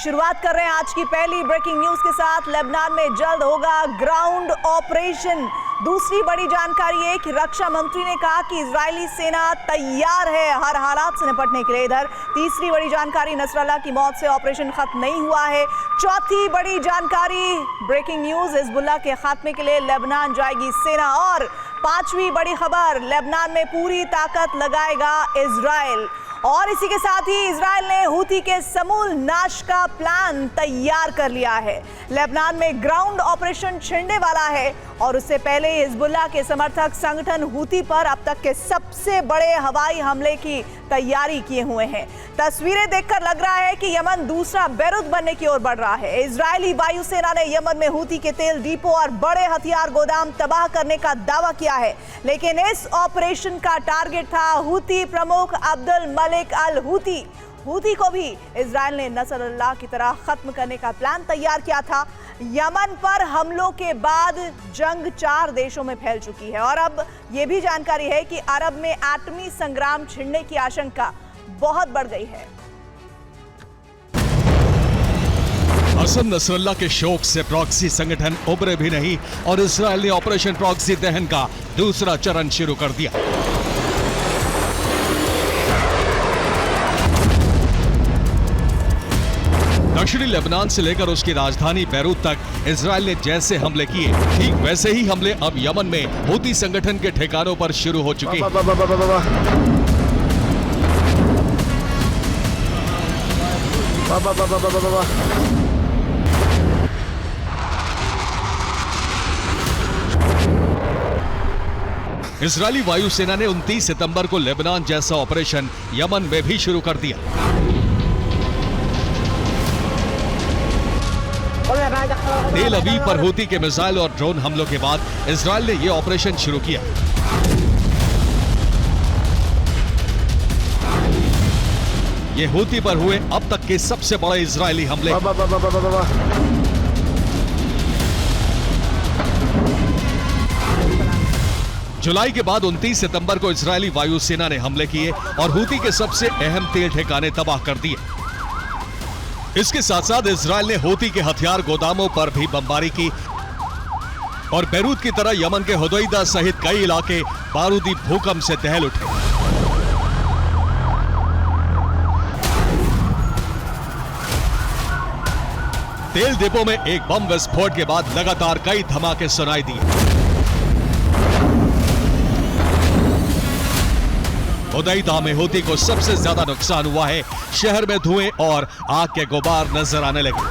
शुरुआत कर रहे हैं आज की पहली ब्रेकिंग न्यूज के साथ। लेबनान में जल्द होगा ग्राउंड ऑपरेशन। दूसरी बड़ी जानकारी है कि रक्षा मंत्री ने कहा कि इजरायली सेना तैयार है हर हालात से निपटने के लिए। इधर तीसरी बड़ी जानकारी, नसरल्लाह की मौत से ऑपरेशन खत्म नहीं हुआ है। चौथी बड़ी जानकारी, ब्रेकिंग न्यूज, हिजबुल्लाह के खात्मे के लिए लेबनान जाएगी सेना। और पांचवी बड़ी खबर, लेबनान में पूरी ताकत लगाएगा इजराइल। और इसी के साथ ही इजराइल ने हूती के समूल नाश का प्लान तैयार कर लिया है। लेबनान में ग्राउंड ऑपरेशन छिड़ने वाला है और उससे पहले हिजबुल्लाह के समर्थक संगठन हूती पर अब तक के सबसे बड़े हवाई हमले की तैयारी किए हुए हैं। तस्वीरें देखकर लग रहा है कि यमन दूसरा बैरूत बनने की ओर बढ़ रहा है। इजरायली वायुसेना ने यमन में हूती के तेल डिपो और बड़े हथियार गोदाम तबाह करने का दावा किया है, लेकिन इस ऑपरेशन का टारगेट था हूती प्रमुख Abdul Malik al Houthi. Houthi को भी इजराइल ने नसरल्लाह की तरह खत्म करने का प्लान तैयार किया था। यमन पर हमलों के बाद जंग 4 देशों में फैल चुकी है और अब यह भी जानकारी है कि अरब में एटमी संग्राम छिड़ने की आशंका बहुत बढ़ गई है। हसन नसरल्लाह के शोक से प्रॉक्सी संगठन उभरे भी नहीं और इजराइल ने ऑपरेशन प्रॉक्सी दहन का दूसरा चरण शुरू कर दिया। दक्षिणी लेबनान से लेकर उसकी राजधानी बैरूत तक इजराइल ने जैसे हमले किए, ठीक वैसे ही हमले अब यमन में हूती संगठन के ठिकानों पर शुरू हो चुके हैं। इजरायली वायुसेना ने 29 सितंबर को लेबनान जैसा ऑपरेशन यमन में भी शुरू कर दिया। तेल अवीव पर हूती के मिसाइल और ड्रोन हमलों के बाद इजराइल ने यह ऑपरेशन शुरू किया। ये हूती पर हुए अब तक के सबसे बड़े इजरायली हमले। जुलाई के बाद 29 सितंबर को इजरायली वायुसेना ने हमले किए और हूती के सबसे अहम तेल ठिकाने तबाह कर दिए। इसके साथ साथ इजराइल ने हूती के हथियार गोदामों पर भी बमबारी की और बैरूत की तरह यमन के हुदैदा सहित कई इलाके बारूदी भूकंप से दहल उठे। तेल डिपो में एक बम विस्फोट के बाद लगातार कई धमाके सुनाई दिए। हुदैदा में हूती को सबसे ज्यादा नुकसान हुआ है। शहर में धुएं और आग के गुबार नजर आने लगे।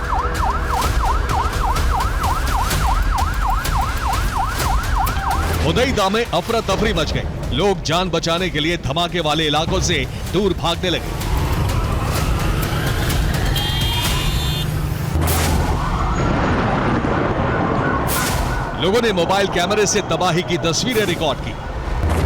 हुदैदा में अफरा तफरी मच गई। लोग जान बचाने के लिए धमाके वाले इलाकों से दूर भागने लगे। लोगों ने मोबाइल कैमरे से तबाही की तस्वीरें रिकॉर्ड की।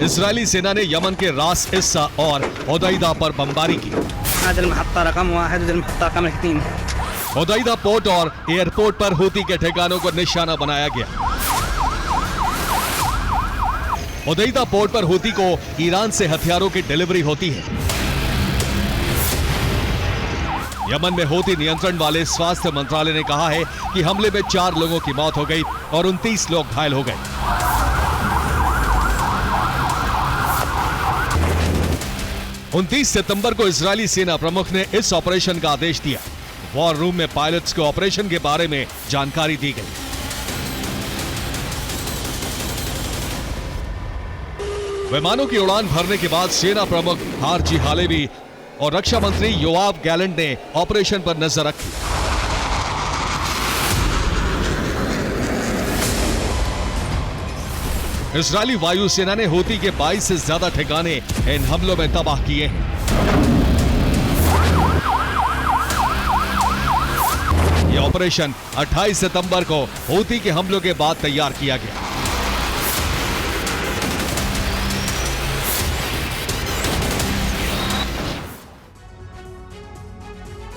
इजरायली सेना ने यमन के रास इस्सा और हुदैदा पर बमबारी की। हुदैदा पोर्ट और एयरपोर्ट पर हूती के ठिकानों को निशाना बनाया गया। हुदैदा पोर्ट पर हूती को ईरान से हथियारों की डिलीवरी होती है। यमन में हूती नियंत्रण वाले स्वास्थ्य मंत्रालय ने कहा है कि हमले में 4 लोगों की मौत हो गई और 29 लोग घायल हो गए। उनतीस सितंबर को इजरायली सेना प्रमुख ने इस ऑपरेशन का आदेश दिया। वॉर रूम में पायलट्स को ऑपरेशन के बारे में जानकारी दी गई। विमानों की उड़ान भरने के बाद सेना प्रमुख हारजी हालेवी और रक्षा मंत्री योआव गैलेंट ने ऑपरेशन पर नजर रखी। इजरायली वायुसेना ने हूती के 22 से ज्यादा ठिकाने इन हमलों में तबाह किए हैं। यह ऑपरेशन 28 सितंबर को हूती के हमलों के बाद तैयार किया गया।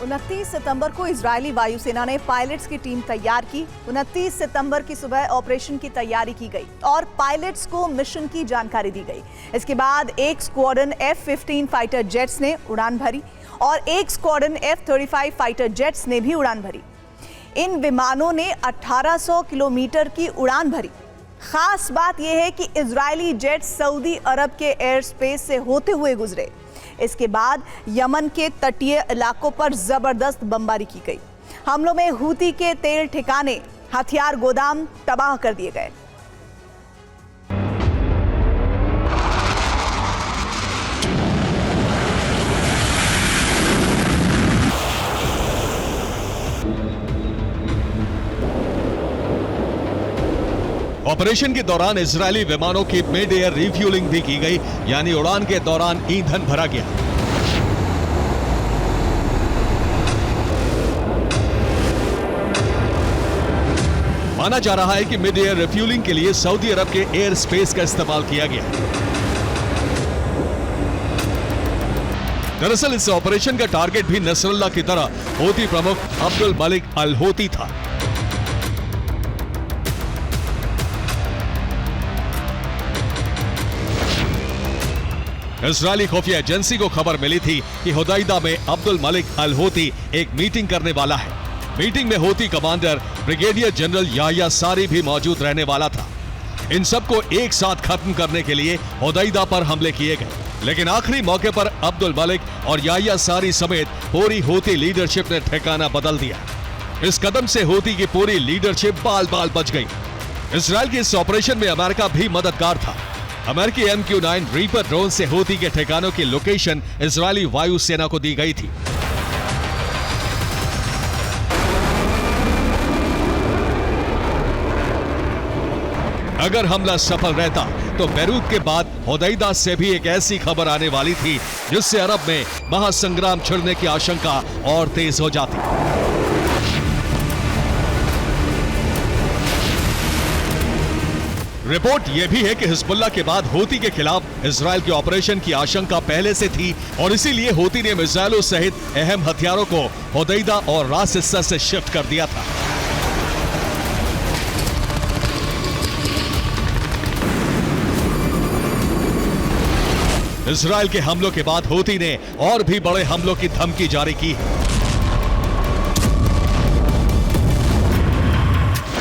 29 सितंबर को इजरायली वायुसेना ने पायलट्स की टीम तैयार की। 29 सितंबर की सुबह ऑपरेशन की तैयारी की गई और पायलट्स को मिशन की जानकारी दी गई। इसके बाद एक स्क्वाड्रन F-15 फाइटर जेट्स ने उड़ान भरी और एक स्क्वाड्रन F-35 फाइटर जेट्स ने भी उड़ान भरी। इन विमानों ने 1800 किलोमीटर की उड़ान भरी। खास बात यह है कि इजरायली जेट सऊदी अरब के एयर स्पेस से होते हुए गुजरे। इसके बाद यमन के तटीय इलाकों पर जबरदस्त बमबारी की गई। हमलों में हूती के तेल ठिकाने, हथियार गोदाम तबाह कर दिए गए। ऑपरेशन के दौरान इजरायली विमानों की मिड एयर रिफ्यूलिंग भी की गई, यानी उड़ान के दौरान ईंधन भरा गया। माना जा रहा है कि मिड एयर रिफ्यूलिंग के लिए सऊदी अरब के एयर स्पेस का इस्तेमाल किया गया। दरअसल इस ऑपरेशन का टारगेट भी नसरल्लाह की तरह हूती प्रमुख अब्दुल मलिक अल हूती था। इजरायली खुफिया एजेंसी को खबर मिली थी कि हुदैदा में अब्दुल मलिक अल हूती एक मीटिंग करने वाला है। मीटिंग में Houthi commander brigadier general Yahya सारी भी मौजूद रहने वाला था। इन सबको एक साथ खत्म करने के लिए हुदैदा पर हमले किए गए, लेकिन आखिरी मौके पर अब्दुल मलिक और याह्या सारी समेत पूरी हूती लीडरशिप ने ठिकाना बदल दिया। इस कदम से हूती की पूरी लीडरशिप बाल बाल बच गई। इजरायल के इस ऑपरेशन में अमेरिका भी मददगार था। अमेरिकी MQ-9 रीपर ड्रोन से हूती के ठिकानों की लोकेशन इजरायली वायुसेना को दी गई थी। अगर हमला सफल रहता तो बैरूत के बाद हुदैदा से भी एक ऐसी खबर आने वाली थी जिससे अरब में महासंग्राम छिड़ने की आशंका और तेज हो जाती। रिपोर्ट यह भी है कि हिजबुल्लाह के बाद हूती के खिलाफ इजरायल के ऑपरेशन की आशंका पहले से थी और इसीलिए हूती ने मिसाइलों सहित अहम हथियारों को हुदैदा और रास हिस्सा से शिफ्ट कर दिया था। इजरायल के हमलों के बाद हूती ने और भी बड़े हमलों की धमकी जारी की है।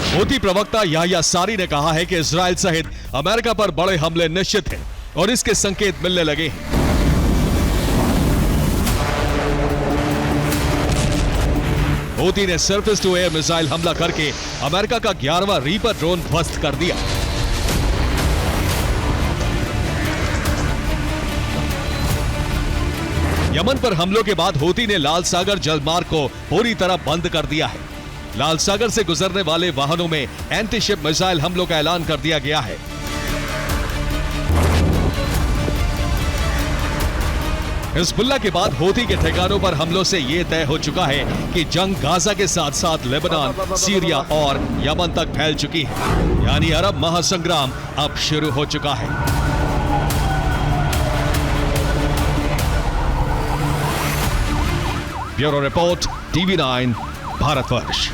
हूती प्रवक्ता याह्या सारी ने कहा है कि इजरायल सहित अमेरिका पर बड़े हमले निश्चित हैं और इसके संकेत मिलने लगे हैं। हूती ने सरफेस टू एयर मिसाइल हमला करके अमेरिका का 11वां रीपर ड्रोन ध्वस्त कर दिया। यमन पर हमलों के बाद हूती ने लाल सागर जलमार्ग को पूरी तरह बंद कर दिया है। लाल सागर से गुजरने वाले वाहनों में एंटी शिप मिसाइल हमलों का ऐलान कर दिया गया है। हिजबुल्लाह के बाद हूती के ठिकानों पर हमलों से यह तय हो चुका है कि जंग गाजा के साथ साथ लेबनान, सीरिया और यमन तक फैल चुकी है, यानी अरब महासंग्राम अब शुरू हो चुका है। Bureau report, TV9 Bharatvarsh.